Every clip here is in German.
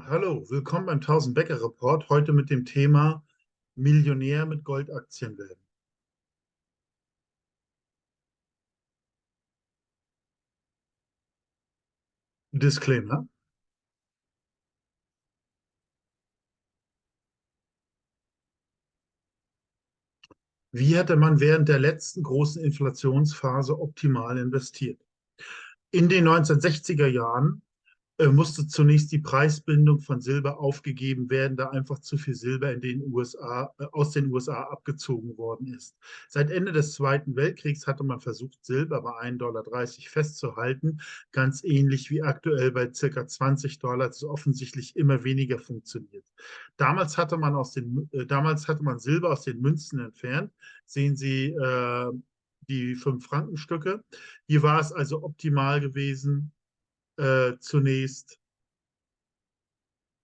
Hallo, willkommen beim 1000 Bäcker Report. Heute mit dem Thema Millionär mit Goldaktien werden. Disclaimer. Wie hätte man während der letzten großen Inflationsphase optimal investiert? In den 1960er Jahren musste zunächst die Preisbindung von Silber aufgegeben werden, da einfach zu viel Silber aus den USA abgezogen worden ist. Seit Ende des Zweiten Weltkriegs hatte man versucht, Silber bei 1,30 $ festzuhalten, ganz ähnlich wie aktuell bei ca. 20 $, das offensichtlich immer weniger funktioniert. Damals hatte man Silber aus den Münzen entfernt. Sehen Sie die 5-Franken-Stücke. Hier war es also optimal gewesen, zunächst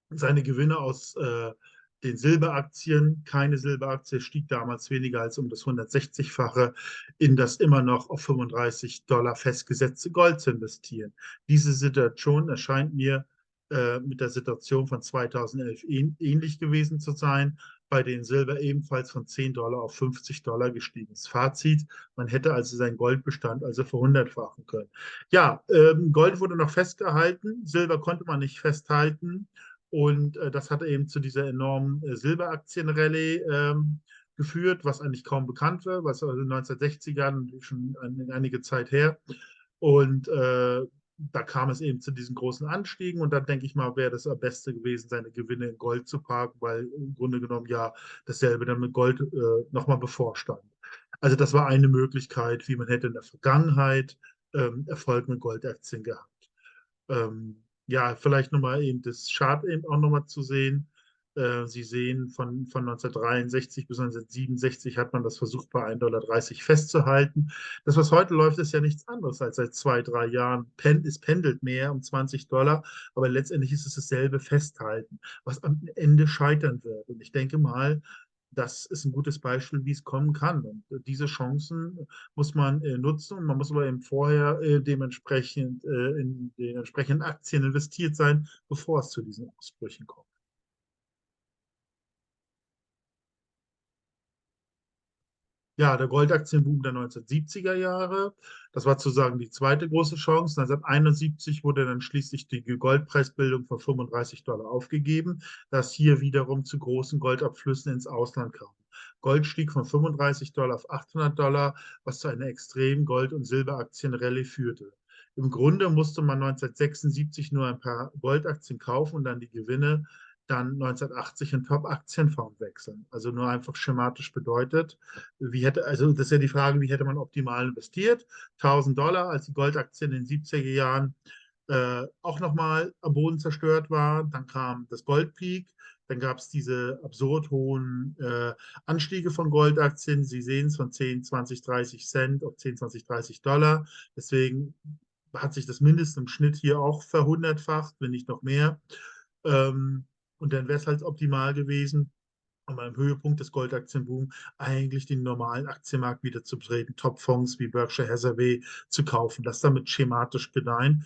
seine Gewinne aus den Silberaktien, keine Silberaktie stieg damals weniger als um das 160-fache, in das immer noch auf 35 $ festgesetzte Gold zu investieren. Diese Situation erscheint mir mit der Situation von 2011 ähnlich gewesen zu sein, bei denen Silber ebenfalls von 10 $ auf 50 $ gestiegen ist. Fazit, man hätte also seinen Goldbestand also verhundertfachen können. Ja, Gold wurde noch festgehalten, Silber konnte man nicht festhalten. Und das hat eben zu dieser enormen Silberaktienrallye geführt, was eigentlich kaum bekannt war, was also in den 1960ern schon einige Zeit her. Und da kam es eben zu diesen großen Anstiegen. Und dann denke ich mal, wäre das am besten gewesen, seine Gewinne in Gold zu parken, weil im Grunde genommen ja dasselbe dann mit Gold nochmal bevorstand. Also das war eine Möglichkeit, wie man hätte in der Vergangenheit Erfolg mit Goldaktien gehabt. Ja, vielleicht nochmal eben das Chart eben auch nochmal zu sehen. Sie sehen, von 1963 bis 1967 hat man das versucht, bei 1,30 $ festzuhalten. Das, was heute läuft, ist ja nichts anderes als seit 2, 3 Jahren. Es pendelt mehr um 20 $, aber letztendlich ist es dasselbe Festhalten, was am Ende scheitern wird. Und ich denke mal, das ist ein gutes Beispiel, wie es kommen kann. Und diese Chancen muss man nutzen und man muss aber eben vorher dementsprechend in den entsprechenden Aktien investiert sein, bevor es zu diesen Ausbrüchen kommt. Ja, der Goldaktienboom der 1970er Jahre, das war sozusagen die zweite große Chance. 1971 wurde dann schließlich die Goldpreisbildung von 35 $ aufgegeben, das hier wiederum zu großen Goldabflüssen ins Ausland kam. Gold stieg von 35 $ auf 800 $, was zu einer extremen Gold- und Silberaktienrallye führte. Im Grunde musste man 1976 nur ein paar Goldaktien kaufen und dann die Gewinne dann 1980 in Top-Aktienfonds wechseln. Also nur einfach schematisch bedeutet, also das ist ja die Frage, wie hätte man optimal investiert? 1000 $, als die Goldaktien in den 70er Jahren auch nochmal am Boden zerstört waren. Dann kam das Goldpeak. Dann gab es diese absurd hohen Anstiege von Goldaktien. Sie sehen es von 10, 20, 30 Cent auf 10, 20, 30 $. Deswegen hat sich das mindestens im Schnitt hier auch verhundertfacht, wenn nicht noch mehr. Und dann wäre es halt optimal gewesen, um am Höhepunkt des Goldaktienbooms eigentlich den normalen Aktienmarkt wieder zu betreten, Topfonds wie Berkshire Hathaway zu kaufen, das damit schematisch bedienen.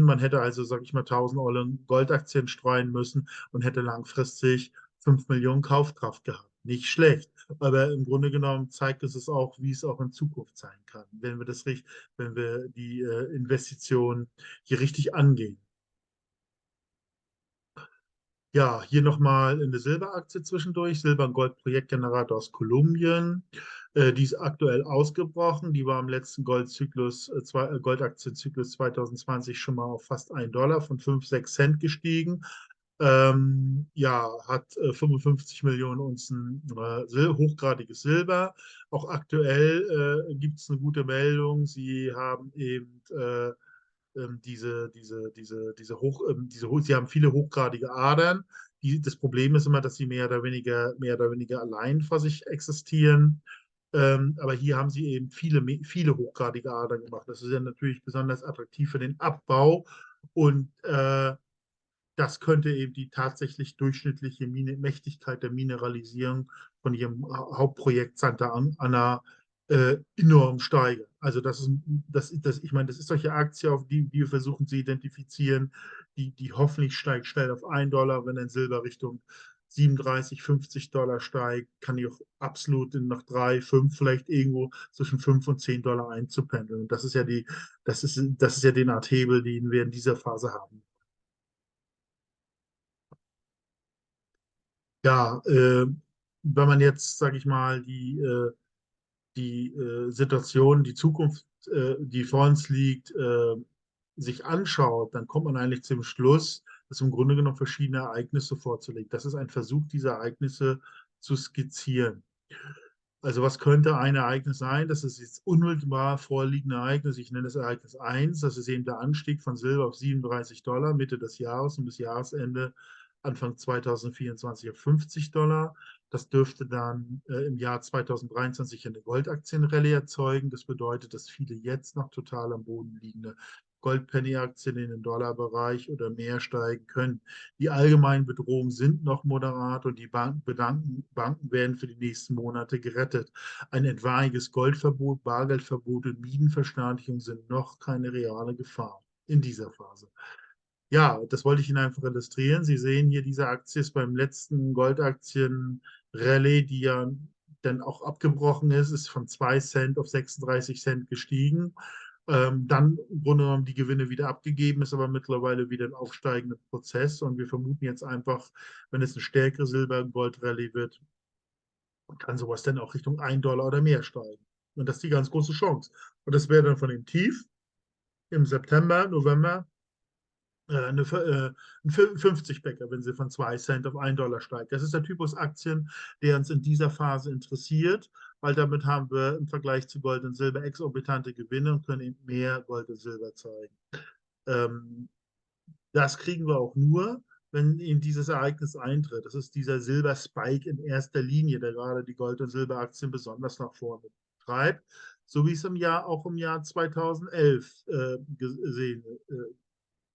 Man hätte also, sage ich mal, 1000 € in Goldaktien streuen müssen und hätte langfristig 5 Millionen Kaufkraft gehabt. Nicht schlecht, aber im Grunde genommen zeigt es auch, wie es auch in Zukunft sein kann, wenn wir die Investitionen hier richtig angehen. Ja, hier nochmal eine Silberaktie zwischendurch. Silber- und Gold-Projektgenerator aus Kolumbien. Die ist aktuell ausgebrochen. Die war im letzten Goldaktienzyklus 2020 schon mal auf fast 1 $ von 5, 6 Cent gestiegen. Ja, hat 55 Millionen Unzen hochgradiges Silber. Auch aktuell gibt es eine gute Meldung. Sie haben eben sie haben viele hochgradige Adern. Das Problem ist immer, dass sie mehr oder weniger allein vor sich existieren. Aber hier haben sie eben viele hochgradige Adern gemacht. Das ist ja natürlich besonders attraktiv für den Abbau. Und das könnte eben die tatsächlich durchschnittliche Mächtigkeit der Mineralisierung von ihrem Hauptprojekt Santa Ana enorm steigern. Also ich meine, das ist solche Aktie, auf die wir versuchen zu identifizieren, die hoffentlich steigt schnell auf 1 $. Wenn dann Silber Richtung 37, $50 steigt, kann die auch absolut in nach 3, 5, vielleicht irgendwo zwischen 5 und $10 einzupendeln. Und das ist ja den Art Hebel, den wir in dieser Phase haben. Ja, wenn man jetzt, sage ich mal, die Situation, die Zukunft, die vor uns liegt, sich anschaut, dann kommt man eigentlich zum Schluss, dass im Grunde genommen verschiedene Ereignisse vorzulegen. Das ist ein Versuch, diese Ereignisse zu skizzieren. Also was könnte ein Ereignis sein? Das ist jetzt unmittelbar vorliegende Ereignis. Ich nenne es Ereignis 1. Das ist eben der Anstieg von Silber auf 37 $ Mitte des Jahres und bis Jahresende Anfang 2024 auf 50 $. Das dürfte dann im Jahr 2023 eine Goldaktienrallye erzeugen. Das bedeutet, dass viele jetzt noch total am Boden liegende Goldpenny-Aktien in den Dollarbereich oder mehr steigen können. Die allgemeinen Bedrohungen sind noch moderat und die Banken werden für die nächsten Monate gerettet. Ein etwaiges Goldverbot, Bargeldverbot und Mietenverstaatlichung sind noch keine reale Gefahr in dieser Phase. Ja, das wollte ich Ihnen einfach illustrieren. Sie sehen hier, diese Aktie ist beim letzten Goldaktien-Rallye, die ja dann auch abgebrochen ist von 2 Cent auf 36 Cent gestiegen. Dann im Grunde genommen die Gewinne wieder abgegeben, ist aber mittlerweile wieder ein aufsteigender Prozess. Und wir vermuten jetzt einfach, wenn es eine stärkere Silber-Gold-Rallye wird, kann sowas dann auch Richtung 1 $ oder mehr steigen. Und das ist die ganz große Chance. Und das wäre dann von dem Tief im September, November ein 50-Bäcker, wenn sie von 2 Cent auf 1 $ steigt. Das ist der Typus Aktien, der uns in dieser Phase interessiert, weil damit haben wir im Vergleich zu Gold und Silber exorbitante Gewinne und können eben mehr Gold und Silber zeigen. Ähm, Das kriegen wir auch nur, wenn eben dieses Ereignis eintritt. Das ist dieser Silberspike in erster Linie, der gerade die Gold- und Silberaktien besonders nach vorne treibt, so wie es auch im Jahr 2011 gesehen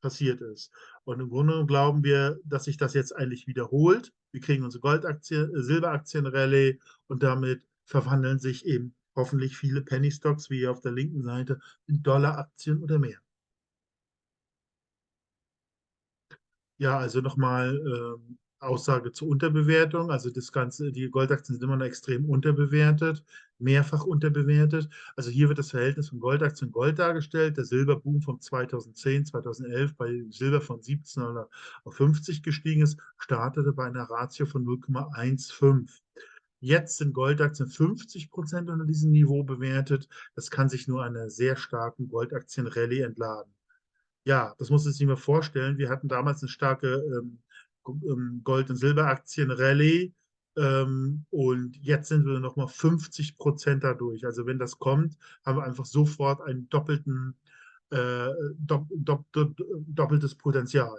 passiert ist. Und im Grunde glauben wir, dass sich das jetzt eigentlich wiederholt. Wir kriegen unsere Silberaktien-Rallye und damit verwandeln sich eben hoffentlich viele Penny Stocks, wie hier auf der linken Seite, in Dollaraktien oder mehr. Ja, also nochmal Aussage zur Unterbewertung. Also das Ganze, die Goldaktien sind immer noch extrem unterbewertet, mehrfach unterbewertet. Also hier wird das Verhältnis von Goldaktien und Gold dargestellt. Der Silberboom von 2010, 2011 bei Silber von 17 auf 50 gestiegen ist, startete bei einer Ratio von 0,15. Jetzt sind Goldaktien 50% unter diesem Niveau bewertet. Das kann sich nur einer sehr starken Goldaktien-Rallye entladen. Ja, das muss man sich mal vorstellen. Wir hatten damals eine starke Gold- und Silberaktien-Rallye und jetzt sind wir nochmal 50% dadurch. Also wenn das kommt, haben wir einfach sofort einen äh, doppeltes Potenzial.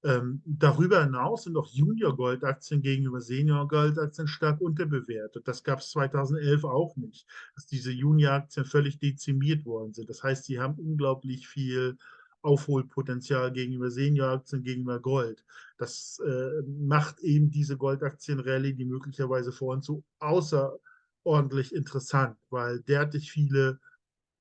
Darüber hinaus sind auch Junior-Goldaktien gegenüber Senior-Goldaktien stark unterbewertet. Das gab es 2011 auch nicht, dass diese Junior-Aktien völlig dezimiert worden sind. Das heißt, sie haben unglaublich viel Aufholpotenzial gegenüber Senior-Aktien, gegenüber Gold. Das macht eben diese Goldaktien-Rallye, die möglicherweise vor uns so außerordentlich interessant, weil derartig viele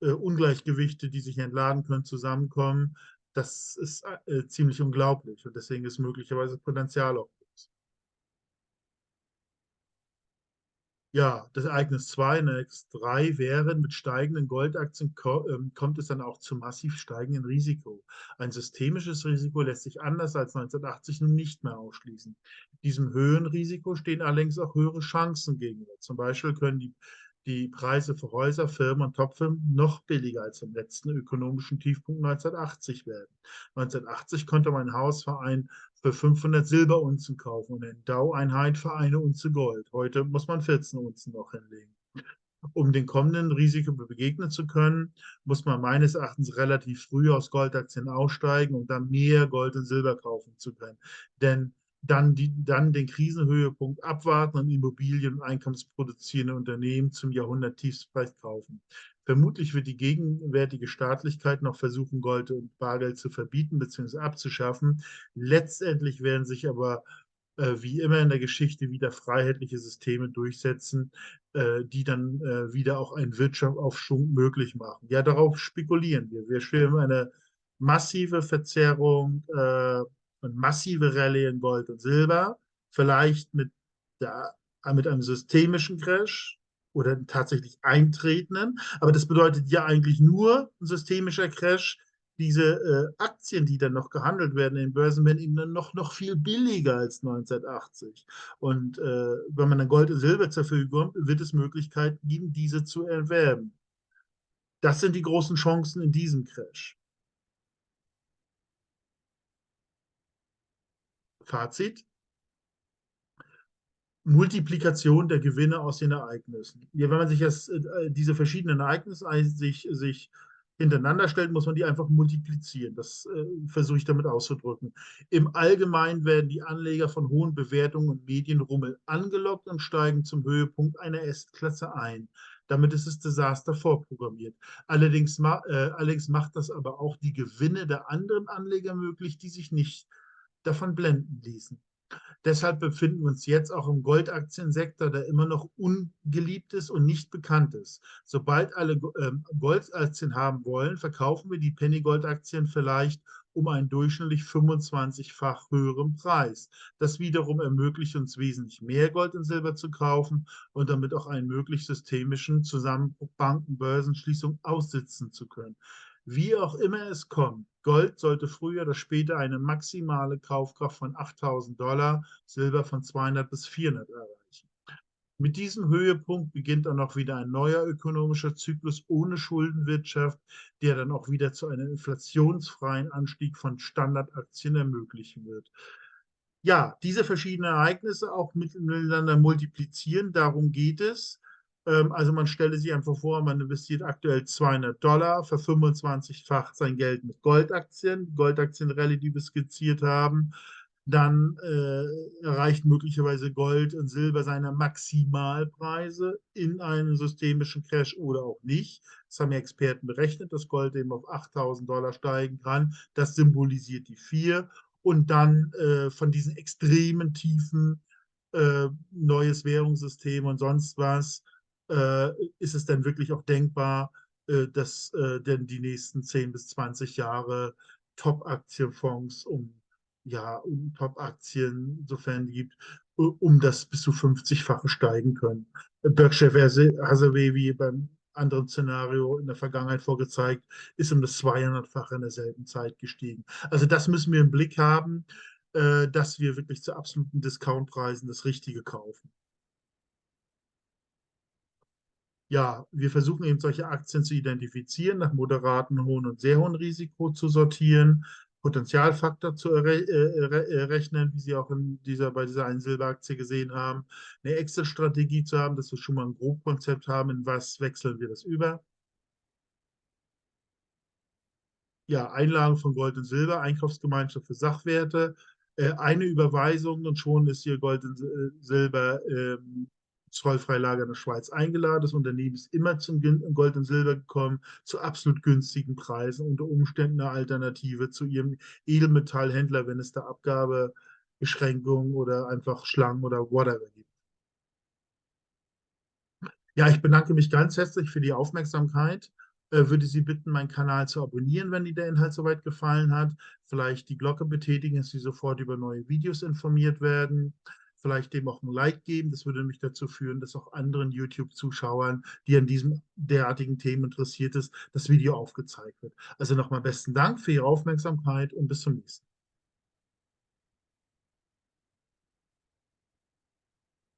Ungleichgewichte, die sich entladen können, zusammenkommen. Das ist ziemlich unglaublich und deswegen ist möglicherweise Potenzial auch groß. Ja, das Ereignis 2, Ereignis 3 wären, mit steigenden Goldaktien kommt es dann auch zu massiv steigenden Risiko. Ein systemisches Risiko lässt sich anders als 1980 nun nicht mehr ausschließen. Diesem höheren Risiko stehen allerdings auch höhere Chancen gegenüber. Zum Beispiel können die Preise für Häuser, Firmen und Topfirmen noch billiger als im letzten ökonomischen Tiefpunkt 1980 werden. 1980 konnte man ein Haus für 500 Silberunzen kaufen und eine Dow-Einheit für 1 Unze Gold. Heute muss man 14 Unzen noch hinlegen. Um den kommenden Risiken begegnen zu können, muss man meines Erachtens relativ früh aus Goldaktien aussteigen, um dann mehr Gold und Silber kaufen zu können. Denn dann den Krisenhöhepunkt abwarten und Immobilien- und einkommensproduzierende Unternehmen zum Jahrhunderttiefstpreis kaufen. Vermutlich wird die gegenwärtige Staatlichkeit noch versuchen, Gold und Bargeld zu verbieten bzw. abzuschaffen. Letztendlich werden sich aber wie immer in der Geschichte wieder freiheitliche Systeme durchsetzen, die dann wieder auch einen Wirtschaftsaufschwung möglich machen. Ja, darauf spekulieren wir. Wir spüren eine massive Verzerrung und massive Rallye in Gold und Silber, vielleicht der, mit einem systemischen Crash oder tatsächlich eintretenden. Aber das bedeutet ja eigentlich nur ein systemischer Crash. Diese Aktien, die dann noch gehandelt werden in den Börsen, werden eben dann noch viel billiger als 1980. Und wenn man dann Gold und Silber zur Verfügung hat, wird es Möglichkeiten geben, diese zu erwerben. Das sind die großen Chancen in diesem Crash. Fazit: Multiplikation der Gewinne aus den Ereignissen. Ja, wenn man sich diese verschiedenen Ereignisse sich hintereinander stellt, muss man die einfach multiplizieren. Das versuche ich damit auszudrücken. Im Allgemeinen werden die Anleger von hohen Bewertungen und Medienrummel angelockt und steigen zum Höhepunkt einer S-Klasse ein. Damit ist das Desaster vorprogrammiert. Allerdings macht das aber auch die Gewinne der anderen Anleger möglich, die sich nicht davon blenden ließen. Deshalb befinden wir uns jetzt auch im Goldaktiensektor, der immer noch ungeliebt ist und nicht bekannt ist. Sobald alle Goldaktien haben wollen, verkaufen wir die Penny-Gold-Aktien vielleicht um einen durchschnittlich 25-fach höheren Preis. Das wiederum ermöglicht uns wesentlich mehr Gold und Silber zu kaufen und damit auch einen möglichst systemischen Zusammenbruch Banken-Börsenschließung aussitzen zu können. Wie auch immer es kommt, Gold sollte früher oder später eine maximale Kaufkraft von 8.000 Dollar, Silber von 200 bis 400 erreichen. Mit diesem Höhepunkt beginnt dann auch wieder ein neuer ökonomischer Zyklus ohne Schuldenwirtschaft, der dann auch wieder zu einem inflationsfreien Anstieg von Standardaktien ermöglichen wird. Ja, diese verschiedenen Ereignisse auch miteinander multiplizieren, darum geht es. Also man stelle sich einfach vor, man investiert aktuell 200 Dollar, ver25-facht sein Geld mit Goldaktien, Goldaktienrallye, die wir skizziert haben. Dann erreicht möglicherweise Gold und Silber seine Maximalpreise in einem systemischen Crash oder auch nicht. Das haben ja Experten berechnet, dass Gold eben auf 8.000 Dollar steigen kann. Das symbolisiert die 4. Und dann von diesen extremen Tiefen, neues Währungssystem und sonst was, ist es dann wirklich auch denkbar, dass denn die nächsten 10 bis 20 Jahre Top-Aktienfonds um Top-Aktien, sofern die gibt, um das bis zu 50-fache steigen können. Berkshire Hathaway, wie beim anderen Szenario in der Vergangenheit vorgezeigt, ist um das 200-fache in derselben Zeit gestiegen. Also das müssen wir im Blick haben, dass wir wirklich zu absoluten Discountpreisen das Richtige kaufen. Ja, wir versuchen eben solche Aktien zu identifizieren, nach moderaten, hohen und sehr hohen Risiko zu sortieren, Potenzialfaktor zu errechnen, wie Sie auch bei dieser einen Silberaktie gesehen haben, eine Exit-Strategie zu haben, dass wir schon mal ein Grobkonzept haben, in was wechseln wir das über. Ja, Einlagen von Gold und Silber, Einkaufsgemeinschaft für Sachwerte, eine Überweisung und schon ist hier Gold und Silber Zollfreilager in der Schweiz eingeladen. Das Unternehmen ist immer zum Gold und Silber gekommen, zu absolut günstigen Preisen, unter Umständen eine Alternative zu ihrem Edelmetallhändler, wenn es da Abgabebeschränkungen oder einfach Schlangen oder whatever gibt. Ja, ich bedanke mich ganz herzlich für die Aufmerksamkeit. Würde Sie bitten, meinen Kanal zu abonnieren, wenn Ihnen der Inhalt soweit gefallen hat. Vielleicht die Glocke betätigen, dass Sie sofort über neue Videos informiert werden. Vielleicht dem auch ein Like geben. Das würde mich dazu führen, dass auch anderen YouTube-Zuschauern, die an diesem derartigen Themen interessiert ist, das Video aufgezeigt wird. Also nochmal besten Dank für Ihre Aufmerksamkeit und bis zum nächsten Mal.